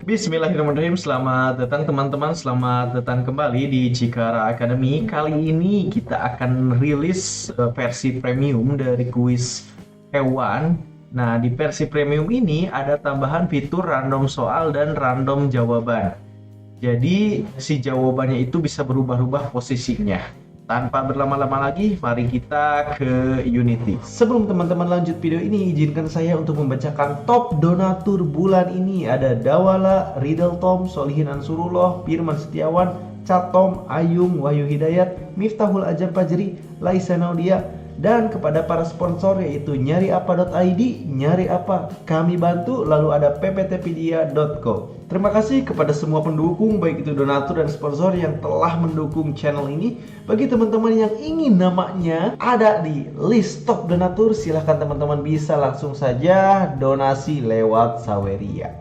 Bismillahirrahmanirrahim. Selamat datang teman-teman, selamat datang kembali di Cikara Academy. Kali ini kita akan rilis versi premium dari kuis hewan. Nah, di versi premium ini ada tambahan fitur random soal dan random jawaban. Jadi si jawabannya itu bisa berubah-ubah posisinya. Tanpa berlama-lama lagi, mari kita ke Unity. Sebelum teman-teman lanjut video ini, izinkan saya untuk membacakan top donatur bulan ini. Ada Dawala, Riddle Tom, Solihin Ansurullah, Firman Setiawan, Catom, Ayung, Wahyu Hidayat, Miftahul Ajam Pajri, Laisa Naudia, dan kepada para sponsor yaitu nyariapa.id, nyari apa kami bantu, lalu ada pptpedia.co. Terima kasih kepada semua pendukung, baik itu donatur dan sponsor yang telah mendukung channel ini. Bagi teman-teman yang ingin namanya ada di list top donatur, silahkan teman-teman bisa langsung saja donasi lewat Saweria.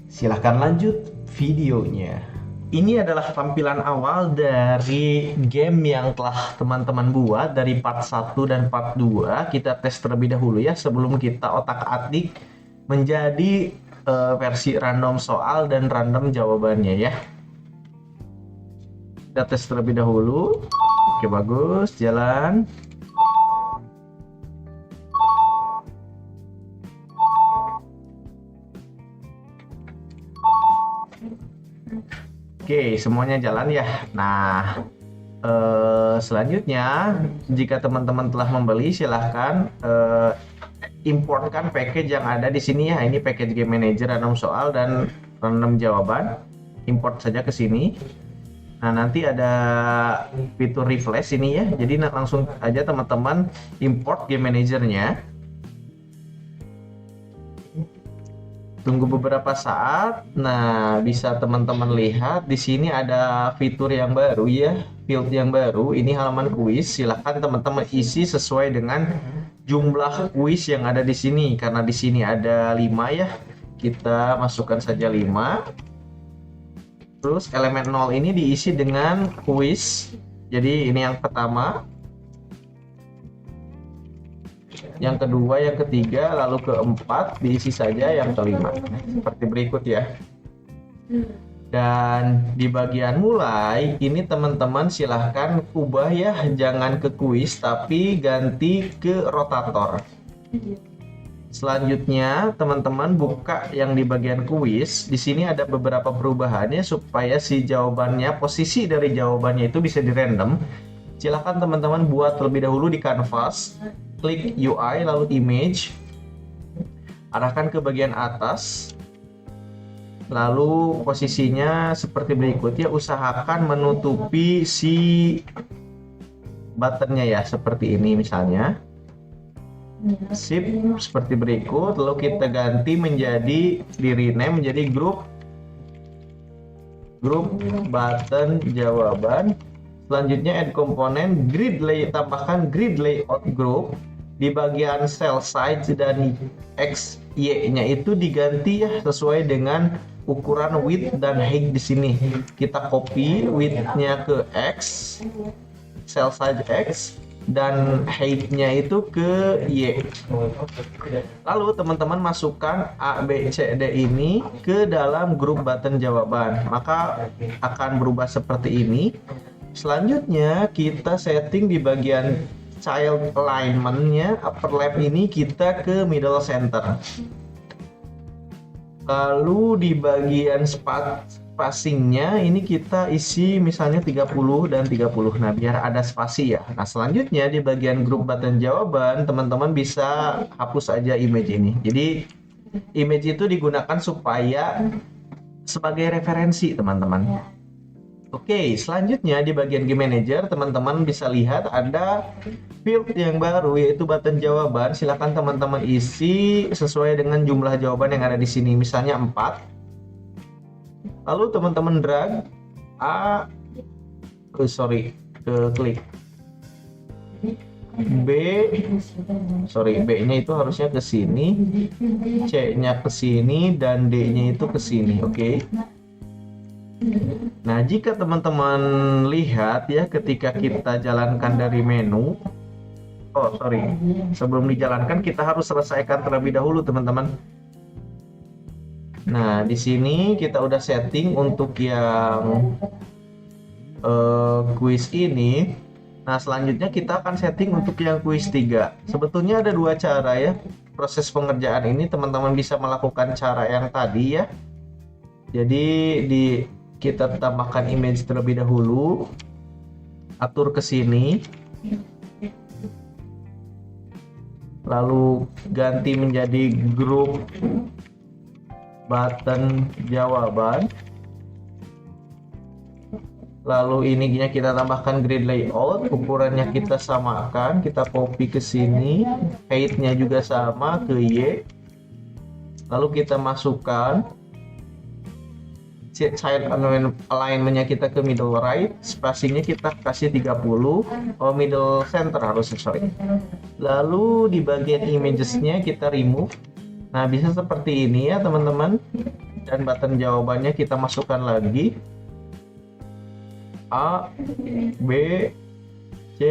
Silahkan lanjut videonya. Ini adalah tampilan awal dari game yang telah teman-teman buat dari part 1 dan part 2. Kita tes terlebih dahulu ya sebelum kita otak-atik menjadi versi random soal dan random jawabannya ya. Kita tes terlebih dahulu. Oke, bagus, jalan. Oke, semuanya jalan ya. Nah, selanjutnya jika teman-teman telah membeli, silahkan importkan package yang ada di sini ya. Ini package Game Manager, random soal dan random jawaban. Import saja ke sini. Nah, nanti ada fitur refresh ini ya. Jadi langsung aja teman-teman import Game Manager-nya. Tunggu beberapa saat. Nah, bisa teman-teman lihat di sini ada fitur yang baru ya, field yang baru. Ini halaman kuis. Silahkan teman-teman isi sesuai dengan jumlah kuis yang ada di sini. Karena di sini ada 5 ya. Kita masukkan saja 5. Terus elemen 0 ini diisi dengan kuis. Jadi ini yang pertama, yang kedua, yang ketiga, lalu keempat diisi saja yang kelima. Seperti berikut ya. Dan di bagian mulai ini teman-teman silahkan ubah ya, jangan ke kuis tapi ganti ke rotator. Selanjutnya teman-teman buka yang di bagian kuis. Di sini ada beberapa perubahannya supaya si jawabannya, posisi dari jawabannya itu bisa di random. Silahkan teman-teman buat terlebih dahulu di canvas. Klik UI lalu image, arahkan ke bagian atas, lalu posisinya seperti berikut ya. Usahakan menutupi si buttonnya ya, seperti ini misalnya. Sip, seperti berikut. Lalu kita ganti menjadi, di rename menjadi grup button jawaban. Selanjutnya add komponen grid layout, tambahkan grid layout group. Di bagian cell size dan X, Y-nya itu diganti ya sesuai dengan ukuran width dan height di sini. Kita copy width-nya ke X, cell size X, dan height-nya itu ke Y. Lalu teman-teman masukkan A, B, C, D ini ke dalam grup button jawaban. Maka akan berubah seperti ini. Selanjutnya kita setting di bagian child alignment-nya, upper left ini kita ke middle center. Lalu di bagian spacing-nya ini kita isi misalnya 30 dan 30. Nah, biar ada spasi ya. Nah, selanjutnya di bagian grup button jawaban, teman-teman bisa hapus aja image ini. Jadi image itu digunakan supaya sebagai referensi teman-teman. Oke, selanjutnya di bagian Game Manager, teman-teman bisa lihat ada field yang baru yaitu button jawaban. Silakan teman-teman isi sesuai dengan jumlah jawaban yang ada di sini, misalnya 4. Lalu teman-teman drag ke klik B, B-nya itu harusnya ke sini, C-nya ke sini, dan D-nya itu ke sini, oke. Nah, jika teman-teman lihat ya, ketika kita jalankan dari menu, sebelum dijalankan kita harus selesaikan terlebih dahulu, teman-teman. Nah, di sini kita udah setting untuk yang quiz ini. Nah, selanjutnya kita akan setting untuk yang quiz 3. Sebetulnya ada 2 cara ya. Proses pengerjaan ini teman-teman bisa melakukan cara yang tadi ya. Jadi kita tambahkan image terlebih dahulu, atur ke sini, lalu ganti menjadi grup button jawaban. Lalu ininya kita tambahkan grid layout, ukurannya kita samakan, kita copy ke sini, height-nya juga sama ke Y. Lalu kita masukkan child alignment-nya kita ke middle right, spacing-nya kita kasih 30, middle center harusnya, Lalu di bagian images-nya kita remove. Nah, bisa seperti ini ya teman-teman. Dan button jawabannya kita masukkan lagi. A, B, C,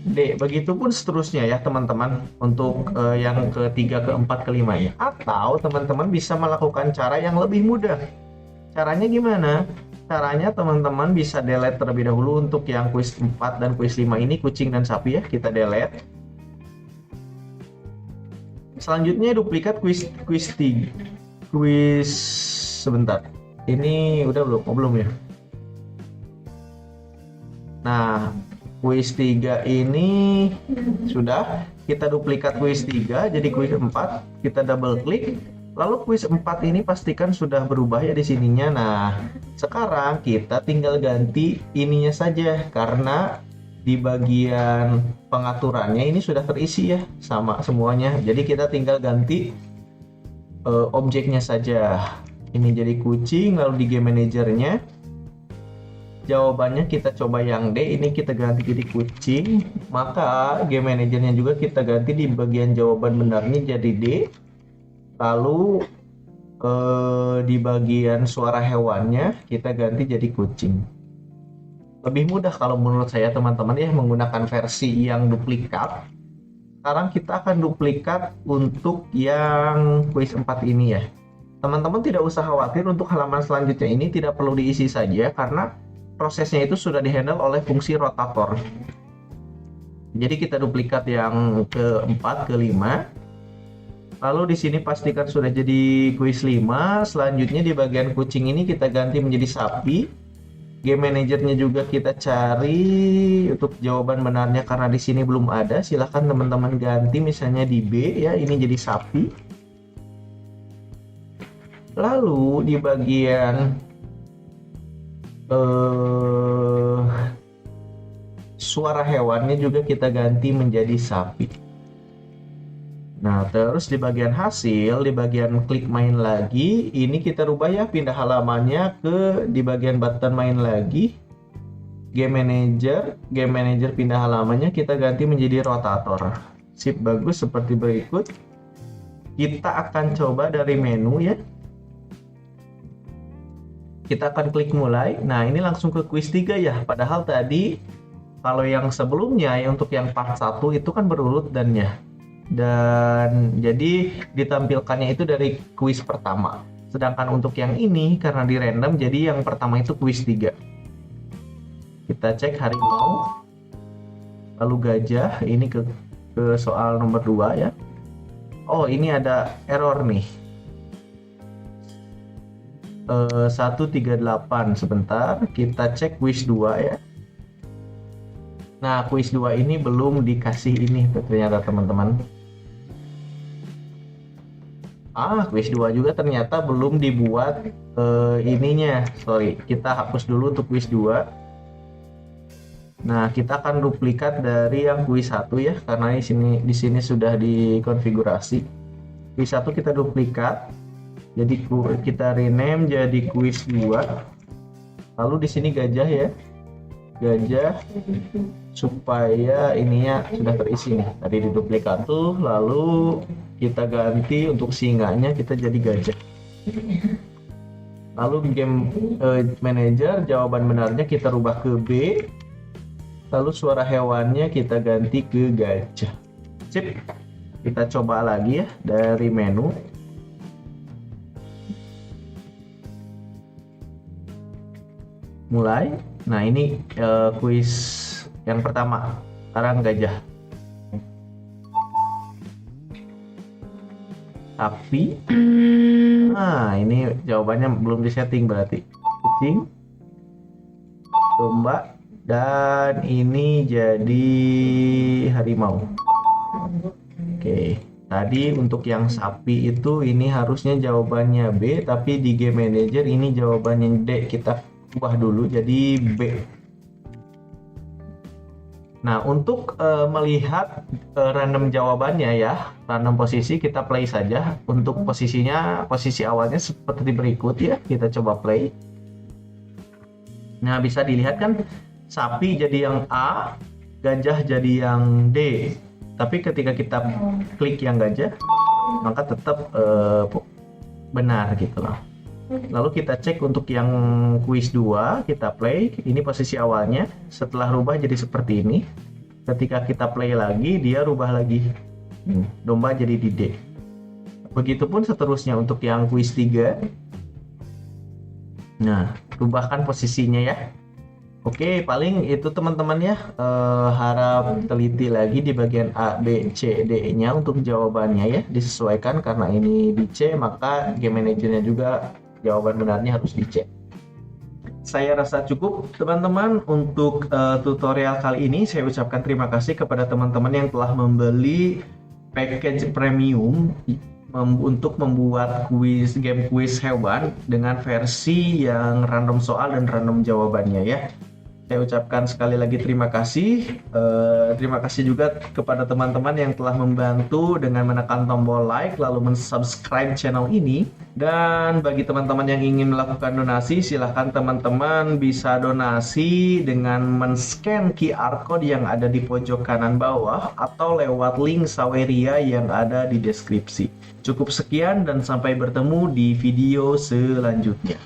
D. Begitupun seterusnya ya teman-teman untuk yang ketiga, keempat, kelima ya. Atau teman-teman bisa melakukan cara yang lebih mudah. Caranya gimana? Caranya teman-teman bisa delete terlebih dahulu untuk yang quiz 4 dan quiz 5 ini, kucing dan sapi ya, kita delete. Selanjutnya duplikat quiz 3. Quiz sebentar. Ini udah belum? Oh, belum ya. Nah, quiz 3 ini sudah, kita duplikat quiz 3 jadi quiz 4, kita double klik. Lalu quiz 4 ini pastikan sudah berubah ya di sininya. Nah, sekarang kita tinggal ganti ininya saja karena di bagian pengaturannya ini sudah terisi ya sama semuanya. Jadi kita tinggal ganti objeknya saja. Ini jadi kucing, lalu di game manajernya jawabannya kita coba yang D, ini kita ganti jadi kucing. Maka game manajernya juga kita ganti di bagian jawaban benarnya jadi D. Lalu di bagian suara hewannya kita ganti jadi kucing. Lebih mudah kalau menurut saya teman-teman ya menggunakan versi yang duplikat. Sekarang kita akan duplikat untuk yang quiz 4 ini ya. Teman-teman tidak usah khawatir, untuk halaman selanjutnya ini tidak perlu diisi saja karena prosesnya itu sudah dihandle oleh fungsi rotator. Jadi kita duplikat yang keempat, kelima. Lalu di sini pastikan sudah jadi quiz 5. Selanjutnya di bagian kucing ini kita ganti menjadi sapi. Game manajernya juga kita cari untuk jawaban benarnya karena di sini belum ada. Silahkan teman-teman ganti misalnya di B ya, ini jadi sapi. Lalu di bagian suara hewannya juga kita ganti menjadi sapi. Nah, terus di bagian hasil, di bagian klik main lagi, ini kita rubah ya, pindah halamannya ke di bagian button main lagi. Game manager pindah halamannya kita ganti menjadi rotator. Sip, bagus seperti berikut. Kita akan coba dari menu ya. Kita akan klik mulai. Nah, ini langsung ke quiz 3 ya. Padahal tadi kalau yang sebelumnya ya untuk yang part 1 itu kan berurut dan jadi ditampilkannya itu dari quiz pertama. Sedangkan untuk yang ini karena di random jadi yang pertama itu quiz 3. Kita cek harimau. Lalu gajah, ini ke soal nomor 2 ya. Oh, ini ada error nih. 138 sebentar, kita cek quiz 2 ya. Nah, quiz 2 ini belum dikasih ini ternyata teman-teman. Quiz 2 juga ternyata belum dibuat ininya. Sorry, kita hapus dulu untuk quiz 2. Nah, kita akan duplikat dari yang quiz 1 ya, karena di sini sudah dikonfigurasi. Quiz 1 kita duplikat. Jadi kita rename jadi quiz 2. Lalu di sini gajah ya. Gajah supaya ininya sudah terisi nih. Tadi diduplikat tuh, lalu kita ganti untuk singanya kita jadi gajah. Lalu game manager jawaban benarnya kita rubah ke B. Lalu suara hewannya kita ganti ke gajah. Sip. Kita coba lagi ya dari menu. Mulai. Nah, ini kuis yang pertama. Sekarang gajah. Sapi. Nah, ini jawabannya belum disetting berarti. Kucing. Domba. Dan ini jadi harimau. Oke. Tadi untuk yang sapi itu ini harusnya jawabannya B, tapi di game manager ini jawabannya D. Kita ubah dulu jadi B. Nah, untuk melihat random jawabannya ya, random posisi kita play saja. Untuk posisinya, posisi awalnya seperti berikut ya. Kita coba play. Nah, bisa dilihat kan sapi jadi yang A, gajah jadi yang D. Tapi ketika kita klik yang gajah, maka tetap benar gitu loh. Lalu kita cek untuk yang quiz 2, kita play, ini posisi awalnya, setelah rubah jadi seperti ini. Ketika kita play lagi, dia rubah lagi. Domba jadi di D. Begitupun seterusnya untuk yang quiz 3. Nah, rubahkan posisinya ya. Oke, paling itu teman-teman ya. Harap teliti lagi di bagian A, B, C, D-nya untuk jawabannya ya. Disesuaikan karena ini di C, maka game manajernya juga jawaban benarnya harus dicek. Saya rasa cukup teman-teman untuk tutorial kali ini. Saya ucapkan terima kasih kepada teman-teman yang telah membeli package premium untuk membuat game quiz hewan dengan versi yang random soal dan random jawabannya ya. Saya ucapkan sekali lagi terima kasih. Terima kasih juga kepada teman-teman yang telah membantu dengan menekan tombol like lalu mensubscribe channel ini. Dan bagi teman-teman yang ingin melakukan donasi, silahkan teman-teman bisa donasi dengan men-scan QR code yang ada di pojok kanan bawah atau lewat link Saweria yang ada di deskripsi. Cukup sekian dan sampai bertemu di video selanjutnya.